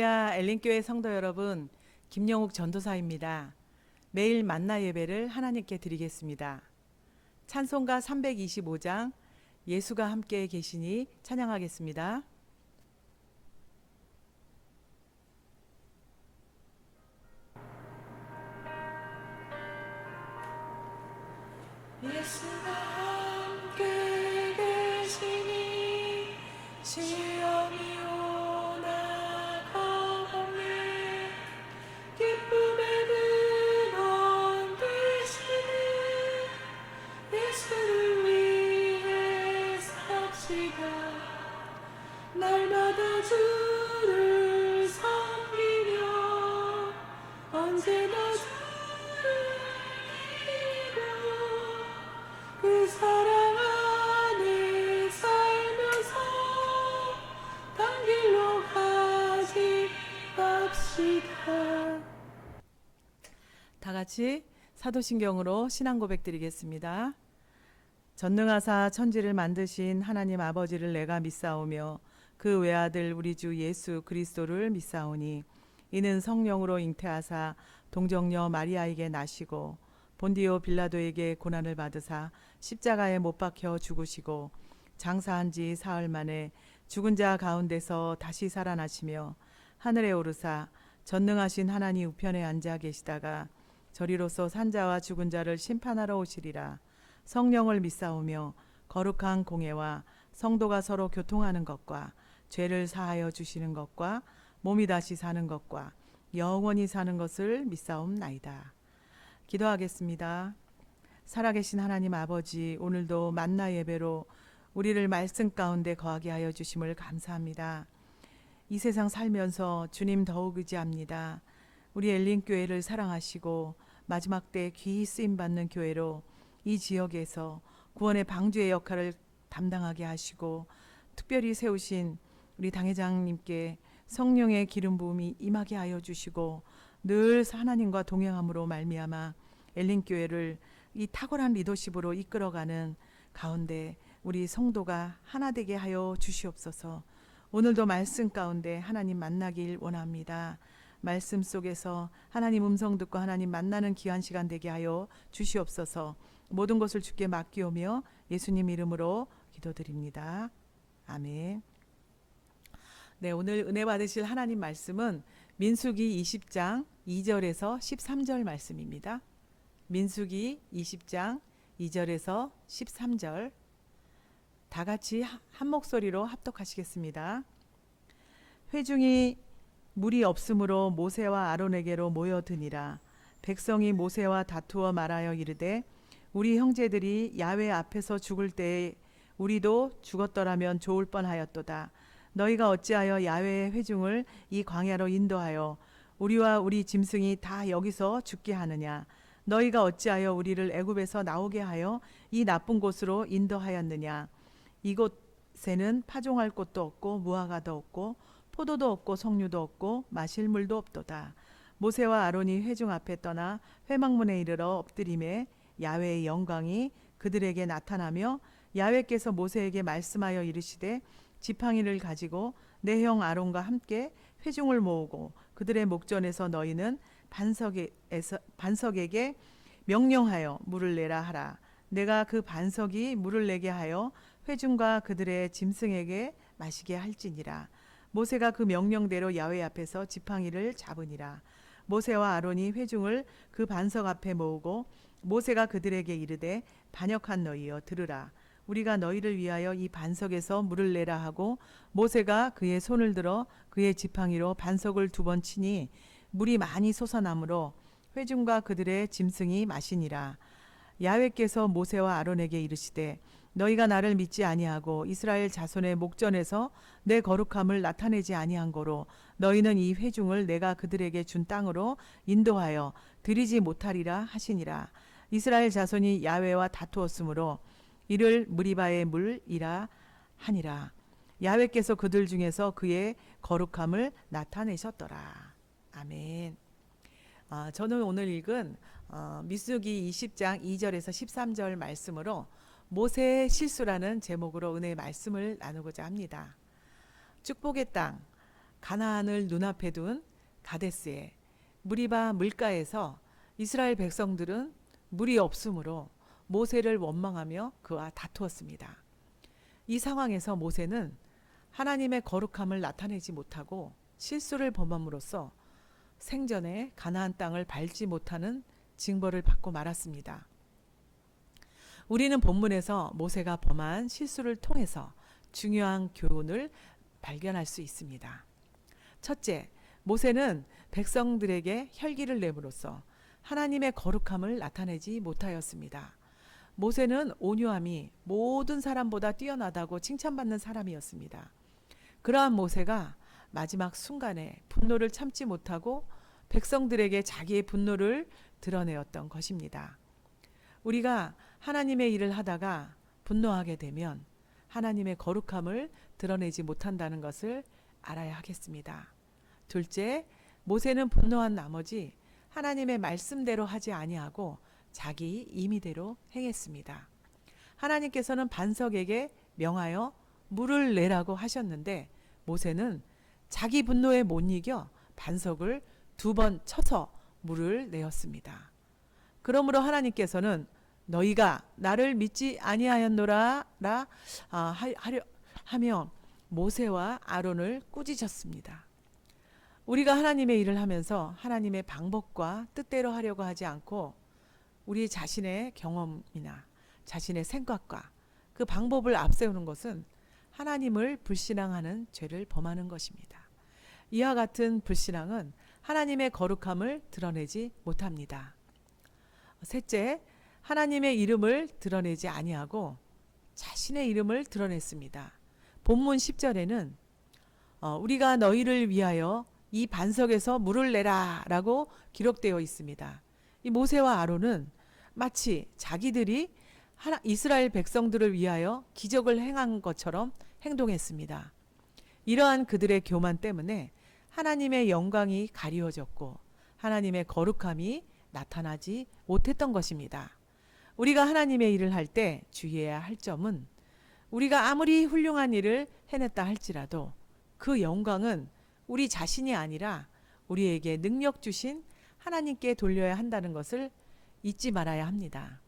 할렐루야, 엘린교회 성도 여러분, 김영욱 전도사입니다. 매일 만나 예배를 하나님께 드리겠습니다. 찬송가 325장 예수가 함께 계시니 찬양하겠습니다. 예수가 함께 계시니 시험이 오나 겁없네. 기쁨의 근원 되시네. 예수를 위해 삽시다. 날마다 주를 섬기며 언제나 주를 그 사랑 안에 살면서 단 길로 가지 맙시다. 다 같이 사도신경으로 신앙 고백 드리겠습니다. 전능하사 천지를 만드신 하나님 아버지를 내가 믿사오며 그 외아들 우리 주 예수 그리스도를 믿사오니 이는 성령으로 잉태하사 동정녀 마리아에게 나시고 본디오 빌라도에게 고난을 받으사 십자가에 못 박혀 죽으시고 장사한 지 사흘 만에 죽은 자 가운데서 다시 살아나시며 하늘에 오르사 전능하신 하나님 우편에 앉아 계시다가 저리로서 산자와 죽은 자를 심판하러 오시리라. 성령을 믿사오며 거룩한 공예와 성도가 서로 교통하는 것과 죄를 사하여 주시는 것과 몸이 다시 사는 것과 영원히 사는 것을 믿사옵나이다. 기도하겠습니다. 살아계신 하나님 아버지, 오늘도 만나 예배로 우리를 말씀 가운데 거하게 하여 주심을 감사합니다. 이 세상 살면서 주님 더욱 의지합니다. 우리 엘린교회를 사랑하시고 마지막 때 귀히 쓰임받는 교회로 이 지역에서 구원의 방주의 역할을 담당하게 하시고 특별히 세우신 우리 당회장님께 성령의 기름 부음이 임하게 하여 주시고 늘 하나님과 동행함으로 말미암아 엘린교회를 이 탁월한 리더십으로 이끌어가는 가운데 우리 성도가 하나 되게 하여 주시옵소서. 오늘도 말씀 가운데 하나님 만나길 원합니다. 말씀 속에서 하나님 음성 듣고 하나님 만나는 귀한 시간 되게 하여 주시옵소서. 모든 것을 주께 맡기오며 예수님 이름으로 기도드립니다. 아멘. 네, 오늘 은혜 받으실 하나님 말씀은 민수기 20장 2절에서 13절 말씀입니다. 민수기 20장 2절에서 13절 다 같이 한 목소리로 합독하시겠습니다. 회중이 물이 없으므로 모세와 아론에게로 모여드니라. 백성이 모세와 다투어 말하여 이르되 우리 형제들이 야훼 앞에서 죽을 때에 우리도 죽었더라면 좋을 뻔하였도다. 너희가 어찌하여 야훼의 회중을 이 광야로 인도하여 우리와 우리 짐승이 다 여기서 죽게 하느냐. 너희가 어찌하여 우리를 애굽에서 나오게 하여 이 나쁜 곳으로 인도하였느냐. 이곳에는 파종할 곳도 없고 무화과도 없고 포도도 없고 석류도 없고 마실 물도 없도다. 모세와 아론이 회중 앞에 떠나 회막문에 이르러 엎드림에 야훼의 영광이 그들에게 나타나며 야훼께서 모세에게 말씀하여 이르시되 지팡이를 가지고 내 형 아론과 함께 회중을 모으고 그들의 목전에서 너희는 반석에게 명령하여 물을 내라 하라. 내가 그 반석이 물을 내게 하여 회중과 그들의 짐승에게 마시게 할지니라. 모세가 그 명령대로 야훼 앞에서 지팡이를 잡으니라. 모세와 아론이 회중을 그 반석 앞에 모으고 모세가 그들에게 이르되 반역한 너희여 들으라. 우리가 너희를 위하여 이 반석에서 물을 내라 하고 모세가 그의 손을 들어 그의 지팡이로 반석을 2번 치니 물이 많이 솟아나므로 회중과 그들의 짐승이 마시니라. 야훼께서 모세와 아론에게 이르시되 너희가 나를 믿지 아니하고 이스라엘 자손의 목전에서 내 거룩함을 나타내지 아니한 거로 너희는 이 회중을 내가 그들에게 준 땅으로 인도하여 들이지 못하리라 하시니라. 이스라엘 자손이 야훼와 다투었으므로 이를 무리바의 물이라 하니라. 야훼께서 그들 중에서 그의 거룩함을 나타내셨더라. 아멘. 저는 오늘 읽은 민수기 20장 2절에서 13절 말씀으로 모세의 실수라는 제목으로 은혜의 말씀을 나누고자 합니다. 축복의 땅, 가나안을 눈앞에 둔 가데스의 무리바 물가에서 이스라엘 백성들은 물이 없으므로 모세를 원망하며 그와 다투었습니다. 이 상황에서 모세는 하나님의 거룩함을 나타내지 못하고 실수를 범함으로써 생전에 가나안 땅을 밟지 못하는 징벌을 받고 말았습니다. 우리는 본문에서 모세가 범한 실수를 통해서 중요한 교훈을 발견할 수 있습니다. 첫째, 모세는 백성들에게 혈기를 내므로써 하나님의 거룩함을 나타내지 못하였습니다. 모세는 온유함이 모든 사람보다 뛰어나다고 칭찬받는 사람이었습니다. 그러한 모세가 마지막 순간에 분노를 참지 못하고 백성들에게 자기의 분노를 드러내었던 것입니다. 우리가 하나님의 일을 하다가 분노하게 되면 하나님의 거룩함을 드러내지 못한다는 것을 알아야 하겠습니다. 둘째, 모세는 분노한 나머지 하나님의 말씀대로 하지 아니하고 자기 임의대로 행했습니다. 하나님께서는 반석에게 명하여 물을 내라고 하셨는데 모세는 자기 분노에 못 이겨 반석을 2번 쳐서 물을 내었습니다. 그러므로 하나님께서는 너희가 나를 믿지 아니하였노라 하며 모세와 아론을 꾸짖었습니다. 우리가 하나님의 일을 하면서 하나님의 방법과 뜻대로 하려고 하지 않고 우리 자신의 경험이나 자신의 생각과 그 방법을 앞세우는 것은 하나님을 불신앙하는 죄를 범하는 것입니다. 이와 같은 불신앙은 하나님의 거룩함을 드러내지 못합니다. 셋째, 하나님의 이름을 드러내지 아니하고 자신의 이름을 드러냈습니다. 본문 10절에는 우리가 너희를 위하여 이 반석에서 물을 내라 라고 기록되어 있습니다. 이 모세와 아론은 마치 자기들이 이스라엘 백성들을 위하여 기적을 행한 것처럼 행동했습니다. 이러한 그들의 교만 때문에 하나님의 영광이 가리워졌고 하나님의 거룩함이 나타나지 못했던 것입니다. 우리가 하나님의 일을 할 때 주의해야 할 점은 우리가 아무리 훌륭한 일을 해냈다 할지라도 그 영광은 우리 자신이 아니라 우리에게 능력 주신 하나님께 돌려야 한다는 것을 잊지 말아야 합니다.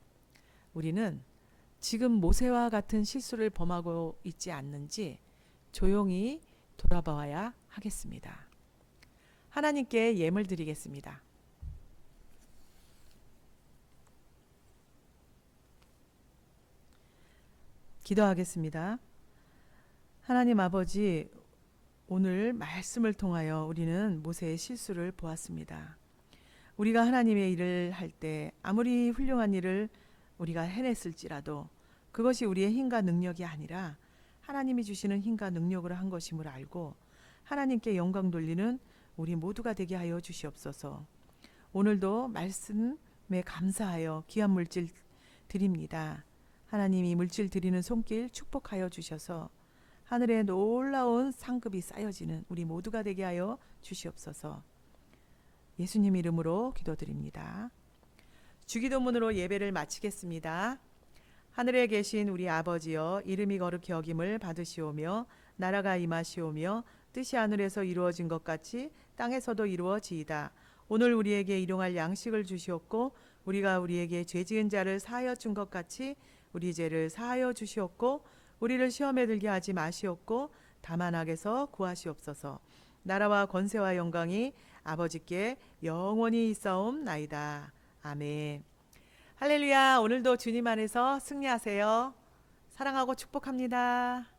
우리는 지금 모세와 같은 실수를 범하고 있지 않는지 조용히 돌아봐야 하겠습니다. 하나님께 예물 드리겠습니다. 기도하겠습니다. 하나님 아버지, 오늘 말씀을 통하여 우리는 모세의 실수를 보았습니다. 우리가 하나님의 일을 할 때 아무리 훌륭한 일을 우리가 해냈을지라도 그것이 우리의 힘과 능력이 아니라 하나님이 주시는 힘과 능력으로 한 것임을 알고 하나님께 영광 돌리는 우리 모두가 되게 하여 주시옵소서. 오늘도 말씀에 감사하여 귀한 물질 드립니다. 하나님이 물질 드리는 손길 축복하여 주셔서 하늘에 놀라운 상급이 쌓여지는 우리 모두가 되게 하여 주시옵소서. 예수님 이름으로 기도드립니다. 주기도문으로 예배를 마치겠습니다. 하늘에 계신 우리 아버지여, 이름이 거룩히 여김을 받으시오며 나라가 임하시오며 뜻이 하늘에서 이루어진 것 같이 땅에서도 이루어지이다. 오늘 우리에게 일용할 양식을 주시옵고 우리가 우리에게 죄 지은 자를 사하여 준 것 같이 우리 죄를 사하여 주시옵고 우리를 시험에 들게 하지 마시옵고 다만 악에서 구하시옵소서. 나라와 권세와 영광이 아버지께 영원히 있사옵나이다. 아멘. 할렐루야. 오늘도 주님 안에서 승리하세요. 사랑하고 축복합니다.